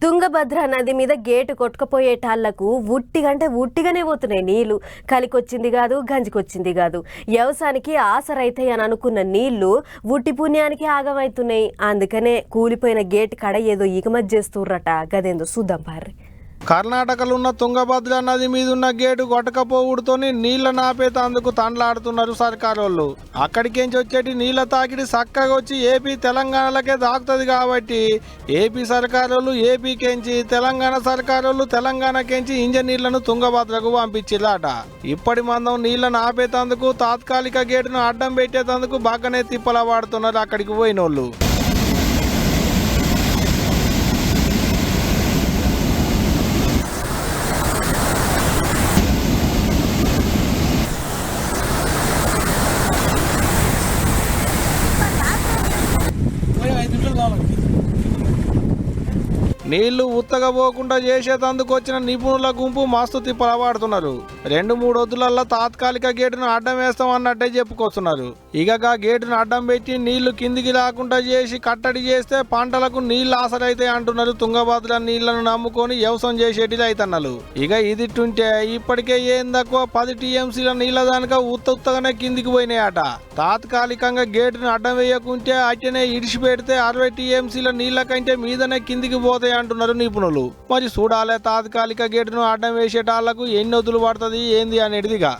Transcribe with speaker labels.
Speaker 1: తుంగభద్ర నది మీద గేటు కొట్టుకుపోయేటాళ్లకు ఉట్టిగానే పోతున్నాయి నీళ్లు. కలికొచ్చింది కాదు, గంజికొచ్చింది కాదు. వ్యవసాయానికి ఆసరైతాయి అని అనుకున్న నీళ్లు ఉట్టి పుణ్యానికి ఆగమవుతున్నాయి. అందుకనే కూలిపోయిన గేటు కడ ఏదో ఇగమత్ చేస్తుర్రట. గదేందో చూద్దాం పార్రి.
Speaker 2: కర్ణాటకలో ఉన్న తుంగభద్ర నది మీద ఉన్న గేటు కొట్టకపోవుడుతోని నీళ్ల నాపేతందుకు తండ్లాడుతున్నారు సర్కారోళ్ళు. అక్కడికేంచి వచ్చేటి నీళ్ల తాకిడి చక్కగా వచ్చి ఏపీ తెలంగాణలకే తాకుతుంది కాబట్టి ఏపీ సర్కారోళ్ళు ఏపీకెంచి, తెలంగాణ సర్కారోళ్ళు తెలంగాణకెంచి ఇంజనీర్లను తుంగభద్రకు పంపించిరాట. ఇప్పటి మందం నీళ్లను ఆపేతందుకు తాత్కాలిక గేటును అడ్డం పెట్టేందుకు బాగానే తిప్పల వాడుతున్నారు అక్కడికి పోయినోళ్ళు. నీళ్లు ఉత్తగా పోకుండా చేసేందుకు వచ్చిన నిపుణుల గుంపు మస్తు తిప్పలవాడుతున్నారు. 2-3 వద్దులల్లా తాత్కాలిక గేటును అడ్డం వేస్తాం అన్నట్టే చెప్పుకొస్తున్నారు. ఇక గేటును అడ్డం పెట్టి నీళ్లు కిందికి రాకుండా చేసి కట్టడి చేస్తే పంటలకు నీళ్లు ఆసరైతాయి అంటున్నారు తుంగభద్ర నీళ్లను నమ్ముకొని వ్యవసాయం చేసేటి రైతన్నలు. ఇక ఇదిట్టుంటే ఇప్పటికే ఏం తక్కువ 10 టీఎంసీల నీళ్ల దానిక ఉత్తగానే కిందికి పోయినాయట. తాత్కాలికంగా గేటును అడ్డం వేయకుంటే అట్టనే ఇడిచి పెడితే 60 టీఎంసీల నీళ్ల కంటే మీదనే కిందికి పోతాయి అంటున్నారు నిపుణులు. మరి చూడాలే తాత్కాలిక గేటును అడ్డం వేసేటాళ్లకు ఎన్ని వదులు పడుతుంది ఏంది అనేటిదిగా.